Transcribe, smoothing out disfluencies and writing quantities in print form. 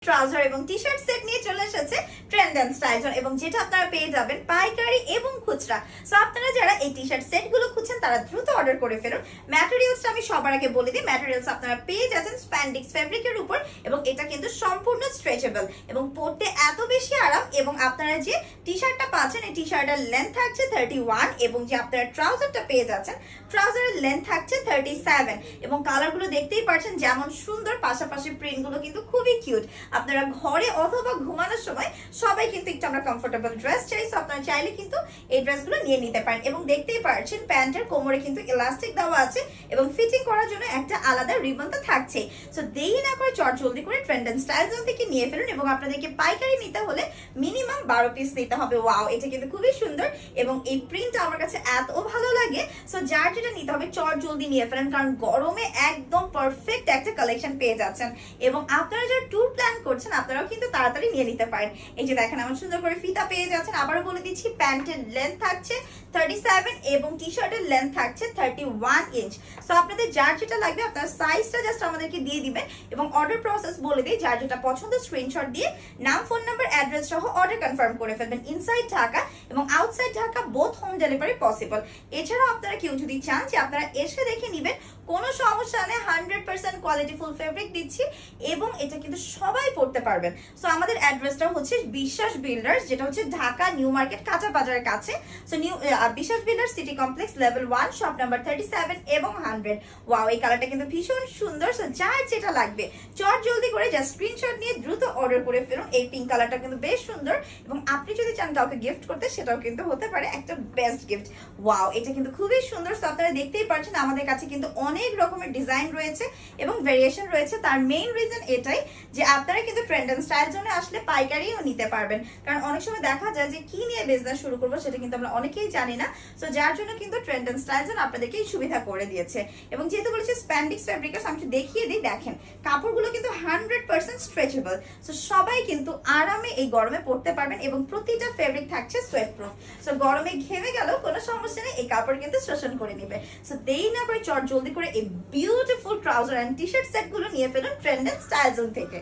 Trouser এবং টি shirt set নিয়ে চলে এসেছে ট্রেন্ড এন্ড স্টাইল জোন, এবং যেটা আপনারা পেয়ে যাবেন পাইকারি এবং খুচরা। সো আপনারা যারা এই টি শার্ট সেট গুলো খুঁজছেন তারা দ্রুত অর্ডার করে ফেলুন। ম্যাটেরিয়ালসটা আমি সবার আগে বলে দিই, ম্যাটেরিয়ালস আপনারা পেয়ে যাচ্ছেন স্প্যান্ডিক্স ফেব্রিকের উপর, এবং এটা কিন্তু সম্পূর্ণ স্ট্রেচেবল এবং পরতে এত বেশি আরাম। এবং আপনারা যে টি শার্টটা পাচ্ছেন এই টি শার্টের লেন্থ থাকছে 31, এবং যে আপনারা ট্রাউজারটা পেয়ে যাচ্ছেন ট্রাউজারের লেন্থ থাকছে 37, এবং কালারগুলো দেখতেই পাচ্ছেন যেমন সুন্দর, পাশাপাশি প্রিন্টগুলো কিন্তু খুবই কিউট। আপনারা ঘরে অথবা ঘুমানোর সময় সবাই কিন্তু একটু আমরা কমফোর্টেবল ড্রেস চাই, সো আপনারা চাইলে কিন্তু এই ড্রেসগুলো নিয়ে নিতে পারেন। এবং দেখতেই পাচ্ছেন প্যান্টের কোমরে কিন্তু ইলাস্টিক দেওয়া আছে এবং ফিটিং করার জন্য একটা আলাদা রিবন তো থাকছে। সো দেরি না করে চট জলদি করে ট্রেন্ড এন্ড স্টাইল জোন থেকে নিয়ে ফেলুন, এবং আপনাদেরকে পাইকারি নিতে হলে মিনিমাম 12 পিস নিতে হবে। ওয়াও, এটা কিন্তু খুবই সুন্দর এবং এই প্রিন্টটা আমার কাছে এত ভালো লাগে। সো যার যেটা নিতে হবে চট জলদি নিয়ে ফেলেন, কারণ গরমে একদম পারফেক্ট একটা কালেকশন পেয়ে যাচ্ছেন। এবং আপনারা যারা ট্যুর প্ল্যান করছেন আপনারাও কিন্তু তাড়াতাড়ি নিয়ে নিতে পারেন। এই যে দেখেন আমার সুন্দর করে ফিতা পেয়ে যাচ্ছেন। আবারও বলে দিচ্ছি প্যান্টের লেন্থ থাকছে 37 এবং টি শার্টের লেন্থ থাকছে 31 ইঞ্চ। সো আপনাদের যার যেটা লাগবে আপনার সাইজটা জাস্ট আমাদেরকে দিয়ে দিবেন, এবং অর্ডার প্রসেস বলে দিই, যার যেটা পছন্দ স্ক্রিনশট দিয়ে নাম, ফোন নাম্বার, অ্যাড্রেস সহ অর্ডার কনফার্ম করে ফেলবেন। ইনসাইড ঢাকা এবং outside Dhaka both home delivery possible. এছাড়াও আপনারা কেউ যদি চান যে আপনারা এসে দেখে নেবেন, কোনো সমস্যা নেই, 100% কোয়ালিটিফুল ফেব্রিক দিচ্ছি এবং এটা কিন্তু সবাই পড়তে পারবেন। সো আমাদের অ্যাড্রেসটা হচ্ছে বিশ্বাস বিল্ডার্স, যেটা হচ্ছে ঢাকা নিউ মার্কেট কাঁচা বাজারের কাছে। সো বিশ্বাস builders city complex level 1 shop number 37 এবং 100। ওয়াও, এই কালারটা কিন্তু ভীষণ সুন্দর। সো যার যেটা লাগবে চট জলদি করে জাস্ট স্ক্রিনশট নিয়ে দ্রুত অর্ডার করে ফেলুন। এই পিঙ্ক কালারটা কিন্তু বেশ সুন্দর, এবং আপনি যদি চান কাউকে গিফট করতে সেটাও কিন্তু হতে পারে একটা বেস্ট গিফট। ওয়াও, এটা কিন্তু খুবই সুন্দর। সো আপনারা দেখতেই পাচ্ছেন আমাদের কাছে কিন্তু অনেক রকমের ডিজাইন রয়েছে এবং ভেরিয়েশন রয়েছে। তার মেইন রিজন এটাই যে আপনারা কিন্তু ট্রেন্ড এন্ড স্টাইল জোনে আসলে পাইকারিও নিতে পারবেন, কারণ অনেক সময় দেখা যায় যে কি নিয়ে বিজনেস শুরু করবো সেটা কিন্তু আমরা অনেকেই জানি না। সো যার জন্য কিন্তু ট্রেন্ড এন্ড স্টাইল জোন আপনাদেরকে এই সুবিধা করে দিয়েছে। এবং যেহেতু বলেছি স্প্যান্ডিক্স ফেব্রিক্স, আমি একটু দেখিয়ে দিই। দেখেন কাপড়গুলো কিন্তু 100% স্ট্রেচেবল। সো সবাই কিন্তু আরামে এই গরমে পরতে পারবেন, এবং প্রতিটা ফেব্রিক থাকছে সোয়েট প্রুফ। সো গরমে ঘেমে গেলেও কোনো সমস্যা নেই, এই কাপড় কিন্তু শোষণ করে নেবে। সো দেরি না করে চট জলদি করে এই beautiful trouser and T shirt set গুলো নিয়ে ফেলুন ট্রেন্ড এন্ড স্টাইল জোন থেকে।